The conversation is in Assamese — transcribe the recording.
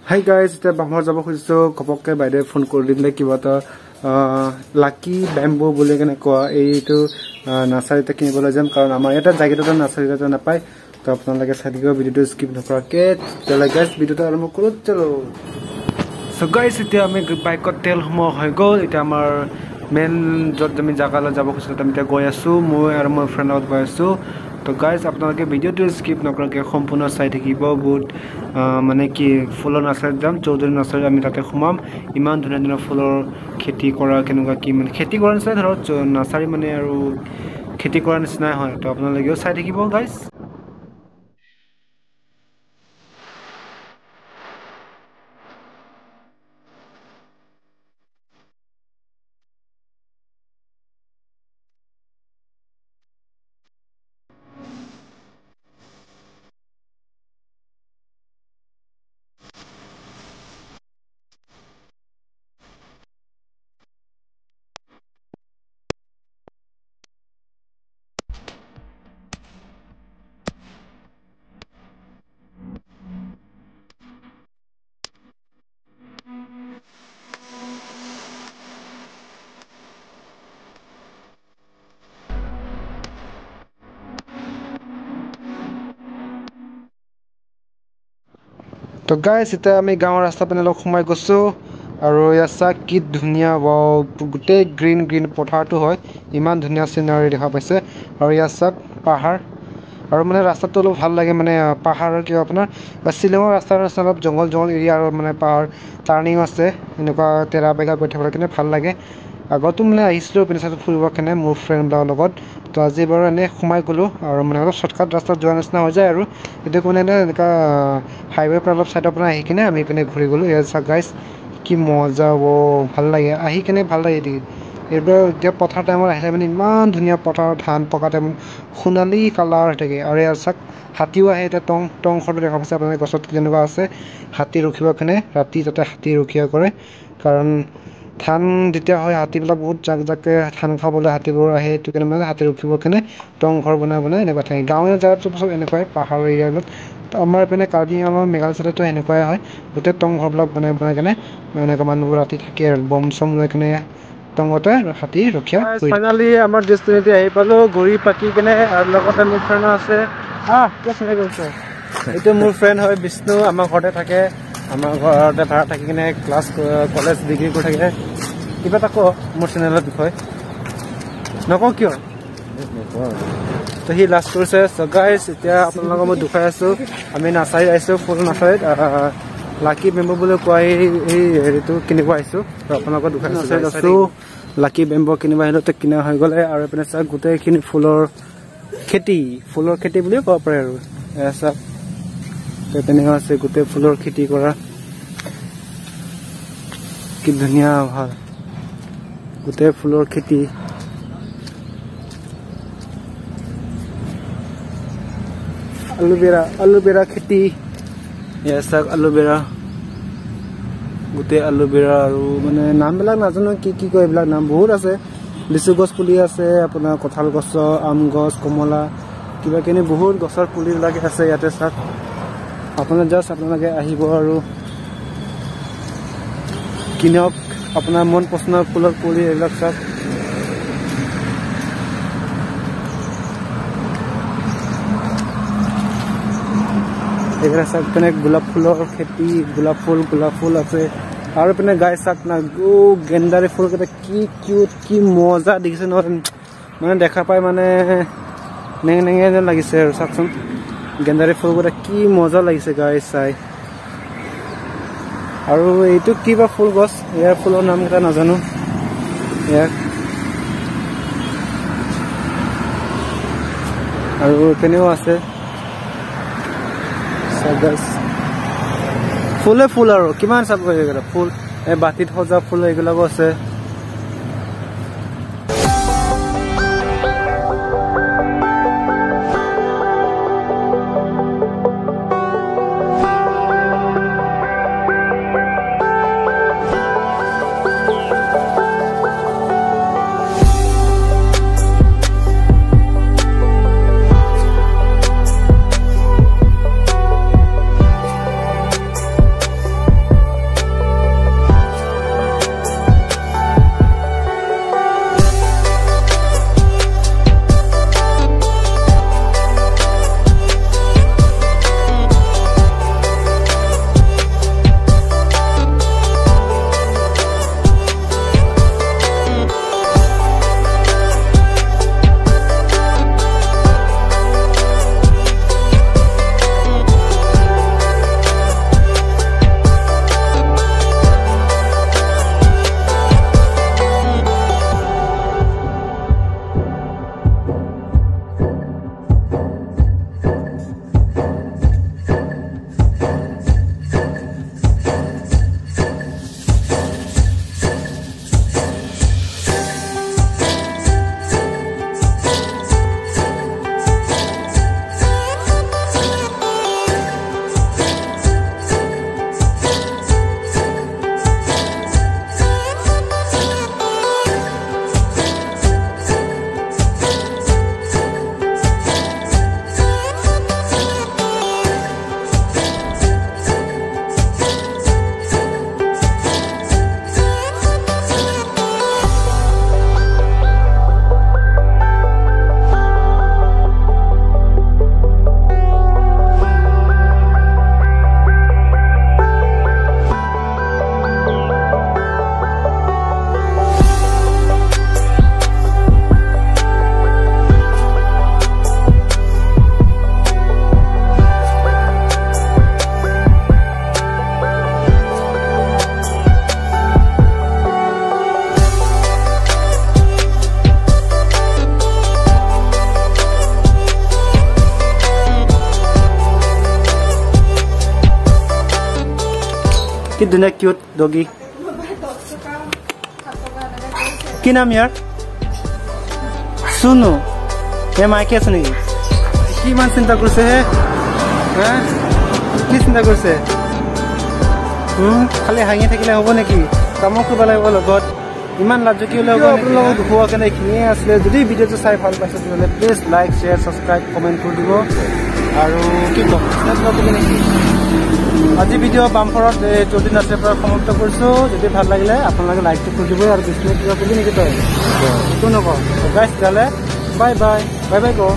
Hi guys, it's Bamhar Jabo Khujiso Kopokke Baide phone kordile kiba ta Lucky Bamboo bole kene koa eitu nasari ta kinibole jam karon amar eta jageta nasari ta napai to apnalage sadigo video skip nakrake tela guys video ta arambo koro chalo. So guys ite ame bike ko tel homo hoy gol ite amar main jot jami jagala jabo khujiso ta mita goi asu moi ar moi friend out goi asu. तो गाइस आपनालोके भिडिओটো स्किप नकराके सम्पूर्ण चाइ থাকিব বহুত মানে কি ফুলৰ নাৰ্সাৰী যাম চৌধুৰী নাৰ্সাৰী আমি তাতে খুমাম ইমান ধুনীয়া ধুনীয়া ফুলৰ খেতি কৰা কেনেকুৱা কি মানে খেতি কৰা নিচিনা ধৰক নাৰ্সাৰী মানে আৰু খেতি কৰা নিচিনা হয় তো আপোনালোকেও চাই থাকিব গাইস तो गाइस इता আমি গাঁৱৰ ৰাস্তা পেনে লক খুমাই গছো আৰু ইয়াছা কি ধুনিয়া ওয়াও গুটে গ্ৰীন গ্ৰীন পথাৰটো হয় ইমান ধুনিয়া সিনাৰি দেখা পাইছে আৰু ইয়াছা পাহাৰ আৰু মানে ৰাস্তাটো অলপ ভাল লাগে মানে পাহাৰৰ কি আপোনাৰ শিলঙৰ ৰাস্তাৰ অলপ জংগল জংগল এৰিয়া আৰু মানে পাহাৰ টাৰ্নিং আছে এনেকুৱা তেৰা বেগা গৈ থাকিবলৈ কিনে ভাল লাগে আগতো মানে আহিছিলো পিনচাটো ফুৰিব কেনে মোৰ ফ্ৰেণ্ডৰ লগত তো আজি বাৰু এনে খুমাই গলো আৰু মানে অলপ শৰ্টকাট ৰাস্তা যোৱা নিচিনা হৈ যায় আৰু এটো কোনে এনেকা হাইৱে পৰা অলপ সাইডৰ পৰা আহি কিনে আমি পিনে ঘুৰি গলো ইয়াছা গাইস কি মজা ও ভাল লাগে আহি কিনে ভাল লাগে দি এবাৰ যে পথাৰ টাইমত আহিলে মানে ইমান ধুনীয়া পথাৰ ধান পকা টাইম খুনালি কালাৰ থাকে আৰু ইয়াছা হাতীও আহে এটা টং টং খৰ দেখা পাইছে আপোনালোকে গছত যেনেকুৱা আছে হাতী ৰখিব কেনে ৰাতি যাতে হাতী ৰখিয়া কৰে কাৰণ ধান যেতিয়া হয় হাতীবিলাক বহুত জাক জাকে ধান খাবলৈ হাতীবোৰ আহে এটো কেনে মানে হাতী ৰখিব কেনে টং ঘৰ বনাই এনেকুৱা থাকে গাঁৱৰ জাগাত সব এনেকুৱাই পাহাৰ এৰিয়াত আমাৰ পিনে কাৰ্বি আংলং মেঘালয় সাইডটো এনেকুৱাই হয় গোটে টং ঘৰবিলাক বনাই কেনে এনেকুৱা মানুহবোৰ ৰাতি থাকে আৰু বম চম লৈ কেনে টংতে হাতী ৰখিয়া কৰি ফাইনালি আমাৰ ডেষ্টিনেটি আহি পালো গৰি পাকি কেনে আৰু লগতে মোৰ ফ্ৰেণ্ড আছে কি আছে গৈছে এইটো মোৰ ফ্ৰেণ্ড হয় বিষ্ণু আমাৰ ঘৰতে থাকে আমাৰ ঘৰতে ভাড়া থাকি কিনে ক্লাছ কলেজ ডিগ্ৰী কৰি থাকে কিবা এটা কওঁ মোৰ চেনেলৰ বিষয়ে নকওঁ কিয় তো হি লাষ্ট কৰিছে সো গাইস এতিয়া আপোনালোকক মই দুখাই আছো আমি নাচাই আইছো ফুল নাচাইত লাকি বেম্বো বুলি কোৱা এই হেৰিটো কিনিব আহিছো তো আপোনালোকক দুখাই আছো লাকি বেম্বো কিনিব আহিলোতে কিনা হৈ গ'লে আৰু এপিনে চাওক গোটেইখিনি ফুলৰ খেতি বুলি ক'ব পাৰে আৰু এসা তো তেনেকুৱা আছে গোটেই ফুলৰ খেতি কৰা কি ধুনীয়া ভাল গোটেই ফুলৰ খেতি আলু বেৰা খেতি এসা আলু বেৰা গোটেই আলু বেৰা আৰু মানে নামবিলাক নাজানো কি কি কয় এইবিলাক নাম বহুত আছে লিচু গছ পুলি আছে আপোনাৰ কঁঠাল গছ আম গছ কমলা কিবা কিনি বহুত গছৰ পুলিবিলাক আছে ইয়াতে চাওক আপোনাৰ জাস্ট আপোনালোকে আহিব আৰু কিনক আপোনাৰ মন পছন্দৰ ফুলৰ পুলি এইবিলাক চাওক এখানে চাওক পিনে গোলাপ ফুলৰ খেতি গোলাপ ফুল আছে আৰু পিনে গাই চাওক না গেন্দাৰী ফুল কেইটা কি কিউট কি মজা দেখিছে নহয় মানে দেখা পাই মানে নেঙে যেন লাগিছে আৰু চাওকচোন গেন্দাৰী ফুল কেইটা কি মজা লাগিছে গাই চাই আৰু এইটো কিবা ফুল গছ ইয়াৰ ফুলৰ নাম কেইটা নাজানো ইয়াৰ আৰু পিনেও আছে ফুল আৰু কিমান চাব ফুল বাতিত সজা ফুল এইবিলাকো আছে কি ধুনীয়া কিউট ডগি কি নাম ইয়াৰ শুনো এ মাইকী আছে নেকি কি ইমান চিন্তা কৰিছে হে কি চিন্তা কৰিছে খালি হাঁহি থাকিলে হ'ব নেকি কামো কৰিব লাগিব লগত ইমান লাজকি হ'লে হ'ব আপোনালোকক দেখুওৱা কাৰণে এইখিনিয়ে আছিলে যদি ভিডিঅ'টো চাই ভাল পাইছে তেতিয়াহ'লে please like share subscribe comment কৰি দিব আৰু কি ক'ম আজি ভিডিঅ' বামফৰত 14 আছে পৰা সমাপ্ত কৰিছোঁ যদি ভাল লাগিলে আপোনালোকে লাইকটো কৰি দিব আৰু বিষ্ণু কিবা ক'বি নেকি তই একো নকওঁ গাইছ তেতিয়াহ'লে বাই বাই বাই বাই কওঁ